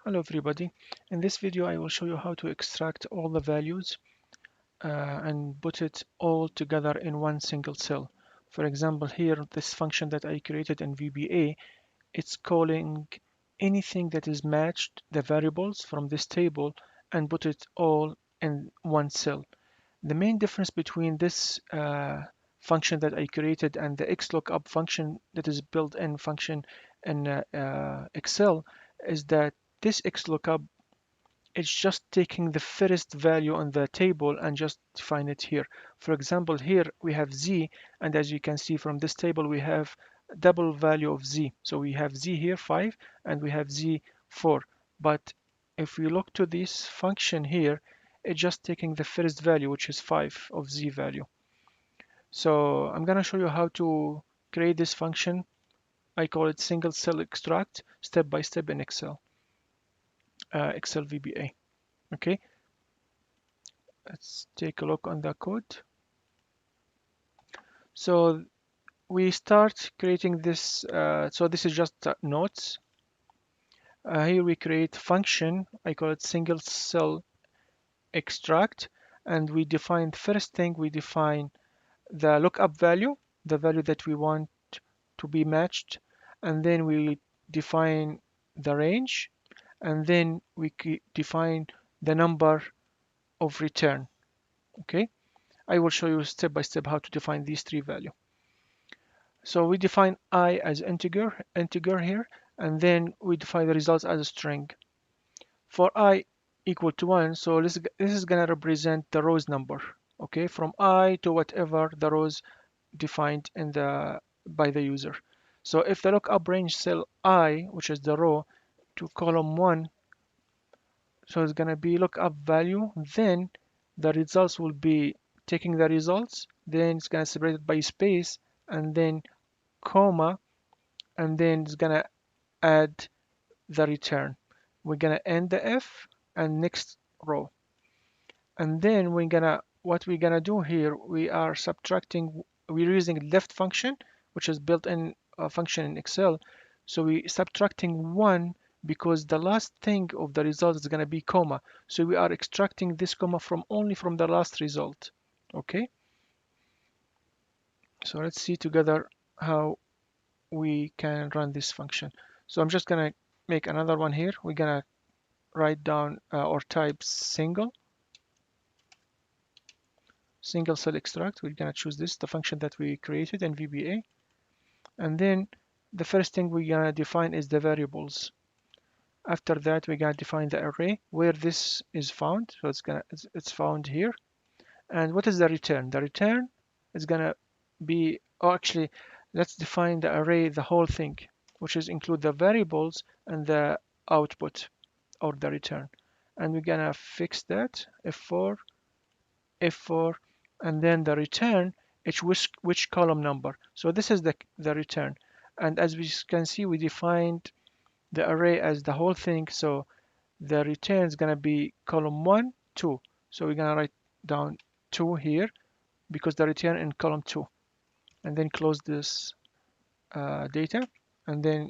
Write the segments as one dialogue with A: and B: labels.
A: Hello everybody. In this video I will show you how to extract all the values and put it all together in one single cell. For example, here this function that I created in VBA, it's calling anything that is matched the variables from this table and put it all in one cell. The main difference between this function that I created and the XLOOKUP function that is built-in function in Excel is that this XLOOKUP is just taking the first value on the table and just define it here. For example, here we have Z, and as you can see from this table, we have double value of Z. So we have Z here, 5, and we have Z, 4. But if we look to this function here, it's just taking the first value, which is 5 of Z value. So I'm going to show you how to create this function. I call it single cell extract, step by step in Excel, Excel VBA. Okay, let's take a look on the code. So we start creating this. So this is just notes. Here we create function. I call it single cell extract, and we define first thing. We define the lookup value, the value that we want to be matched, and then we define the range, and then we define the number of return. Okay, I will show you step by step how to define these three values. So we define I as integer here, and then we define the results as a string. For I equal to 1, so this is going to represent the rows number, okay, from I to whatever the rows defined in the by the user. So if the lookup range cell I, which is the row, to column 1, so it's going to be lookup value, then the results will be taking the results, then it's going to separate it by space, and then comma, and then it's gonna add the return. We're gonna end the if and next row. And then what we're gonna do here, we are subtracting, we're using left function, which is built-in function in Excel. So we subtracting 1 because the last thing of the result is gonna be comma. So we are extracting this comma from only from the last result. Okay. So let's see together how we can run this function. So I'm just gonna make another one here. We're gonna write down or type single cell extract. We're gonna choose this, the function that we created in VBA. And then the first thing we're gonna define is the variables. After that, we're gonna define the array where this is found. So it's found here. And what is the return? The return is gonna be, oh, actually, let's define the array, the whole thing, which is include the variables and the output or the return. And we're gonna fix that, F4, F4, and then the return, which column number. So this is the return. And as we can see, we defined the array as the whole thing. So the return is gonna be column 1, 2. So we're gonna write down 2 here because the return in column 2, and then close this data and then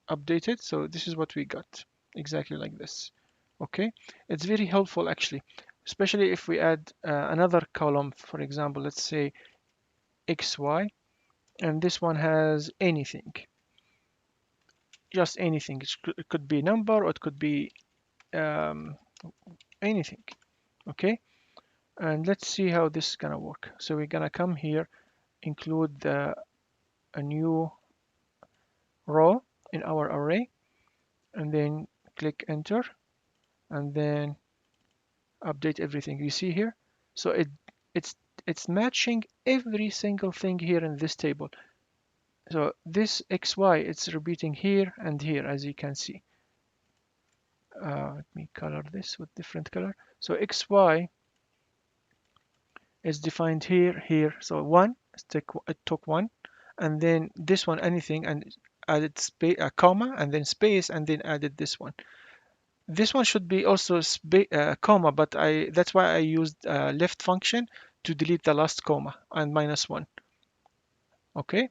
A: update it. So this is what we got, exactly like this. Okay, it's very helpful actually, especially if we add another column. For example, let's say XY, and this one has anything, just anything. It could be number or it could be um, anything. Okay, and let's see how this is gonna work. So we're gonna come here, include a new row in our array, and then click enter, and then update everything you see here. So it's it's matching every single thing here in this table. So this XY, it's repeating here and here, as you can see. Let me color this with different color. So XY is defined here, here. So one, it took one, and then this one, anything, and added space, a comma, and then space, and then added this one. This one should be also comma, but that's why I used left function to delete the last comma and -1. Okay,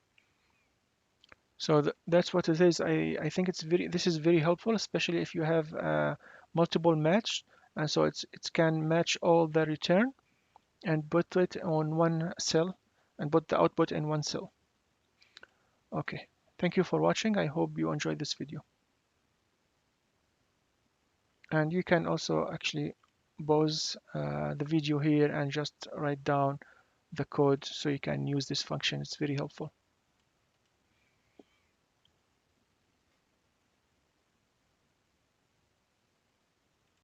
A: So that's what it is. I think this is very helpful, especially if you have multiple match, and so it can match all the return and put it on one cell and put the output in one cell. Okay, thank you for watching. I hope you enjoyed this video. And you can also actually pause the video here and just write down the code so you can use this function. It's very helpful.